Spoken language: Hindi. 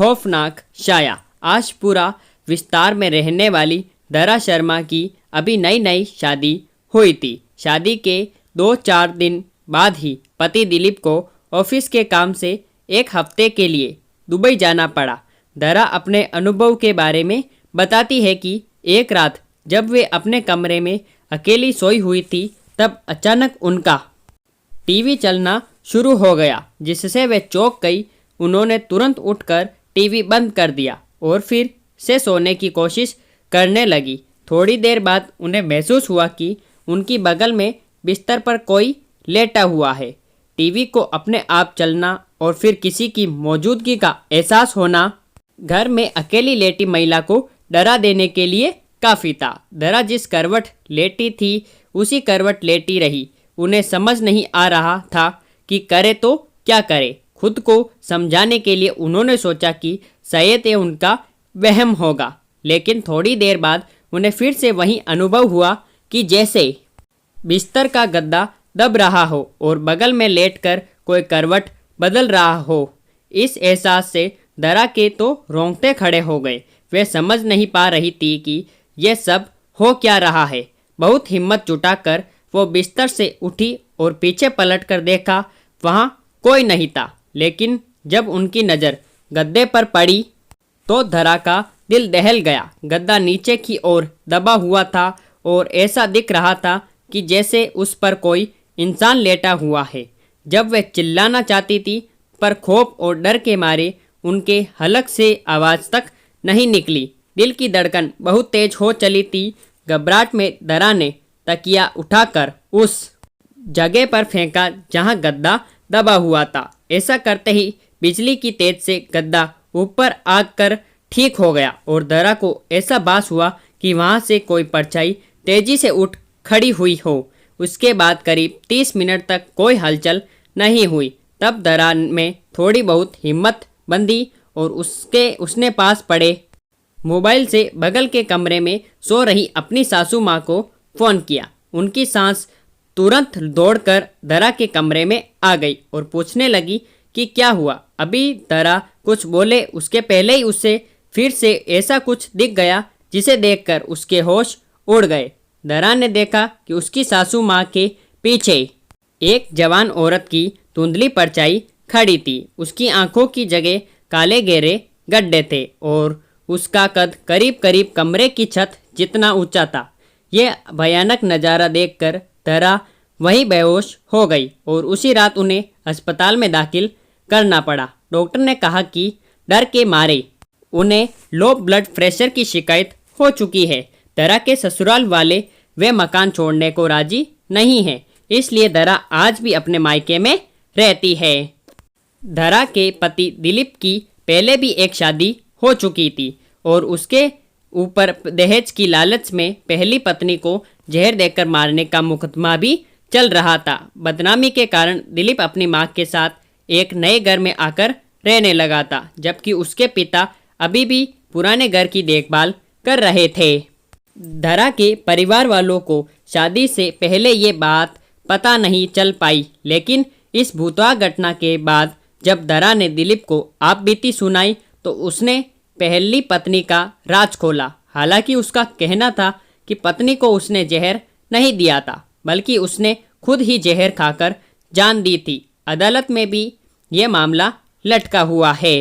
खौफनाक छाया। आज पूरा विस्तार में रहने वाली दरा शर्मा की अभी नई नई शादी हुई थी। शादी के 2-4 दिन बाद ही पति दिलीप को ऑफिस के काम से एक हफ्ते के लिए दुबई जाना पड़ा। दरा अपने अनुभव के बारे में बताती है कि एक रात जब वे अपने कमरे में अकेली सोई हुई थी तब अचानक उनका टीवी चलना शुरू हो गया, जिससे वे चौंक गई। उन्होंने तुरंत उठकर टीवी बंद कर दिया और फिर से सोने की कोशिश करने लगी। थोड़ी देर बाद उन्हें महसूस हुआ कि उनकी बगल में बिस्तर पर कोई लेटा हुआ है। टीवी को अपने आप चलना और फिर किसी की मौजूदगी का एहसास होना घर में अकेली लेटी महिला को डरा देने के लिए काफ़ी था। दरा जिस करवट लेटी थी उसी करवट लेटी रही। उन्हें समझ नहीं आ रहा था कि करे तो क्या करे। खुद को समझाने के लिए उन्होंने सोचा कि शायद ये उनका वहम होगा, लेकिन थोड़ी देर बाद उन्हें फिर से वही अनुभव हुआ कि जैसे बिस्तर का गद्दा दब रहा हो और बगल में लेटकर कोई करवट बदल रहा हो। इस एहसास से दरा के तो रोंगटे खड़े हो गए। वे समझ नहीं पा रही थी कि यह सब हो क्या रहा है। बहुत हिम्मत जुटाकर वो बिस्तर से उठी और पीछे पलटकर देखा, वहाँ कोई नहीं था। लेकिन जब उनकी नज़र गद्दे पर पड़ी तो दरा का दिल दहल गया। गद्दा नीचे की ओर दबा हुआ था और ऐसा दिख रहा था कि जैसे उस पर कोई इंसान लेटा हुआ है। जब वह चिल्लाना चाहती थी पर खौफ और डर के मारे उनके हलक से आवाज़ तक नहीं निकली। दिल की धड़कन बहुत तेज हो चली थी। घबराहट में दरा ने तकिया उठाकर उस जगह पर फेंका जहां गद्दा दबा हुआ था। ऐसा करते ही बिजली की तेज से गद्दा ऊपर आकर ठीक हो गया और दरा को ऐसा भास हुआ कि वहां से कोई परछाई तेजी से उठ खड़ी हुई हो। उसके बाद करीब 30 मिनट तक कोई हलचल नहीं हुई। तब दरा में थोड़ी बहुत हिम्मत बंधी और उसने पास पड़े मोबाइल से बगल के कमरे में सो रही अपनी सासू माँ को फ़ोन किया। उनकी सांस तुरंत दौड़कर दरा के कमरे में आ गई और पूछने लगी कि क्या हुआ। अभी दरा कुछ बोले उसके पहले ही उससे फिर से ऐसा कुछ दिख गया जिसे देखकर उसके होश उड़ गए। दरा ने देखा कि उसकी सासू माँ के पीछे एक जवान औरत की धुंधली परछाई खड़ी थी। उसकी आंखों की जगह काले गहरे गड्ढे थे और उसका कद करीब करीब कमरे की छत जितना ऊंचा था। यह भयानक नज़ारा देखकर दरा वहीं बेहोश हो गई और उसी रात उन्हें अस्पताल में दाखिल करना पड़ा। डॉक्टर ने कहा कि डर के मारे उन्हें लो ब्लड प्रेशर की शिकायत हो चुकी है। दरा के ससुराल वाले वे मकान छोड़ने को राजी नहीं हैं, इसलिए दरा आज भी अपने मायके में रहती है। दरा के पति दिलीप की पहले भी एक शादी हो चुकी थी और उसके ऊपर दहेज की लालच में पहली पत्नी को जहर देकर मारने का मुकदमा भी चल रहा था। बदनामी के कारण दिलीप अपनी मां के साथ एक नए घर में आकर रहने लगा था, जबकि उसके पिता अभी भी पुराने घर की देखभाल कर रहे थे। दरा के परिवार वालों को शादी से पहले ये बात पता नहीं चल पाई, लेकिन इस भूतवा घटना के बाद जब दरा ने दिलीप को आप बीती सुनाई तो उसने पहली पत्नी का राज खोला। हालांकि उसका कहना था कि पत्नी को उसने जहर नहीं दिया था, बल्कि उसने खुद ही जहर खाकर जान दी थी। अदालत में भी यह मामला लटका हुआ है।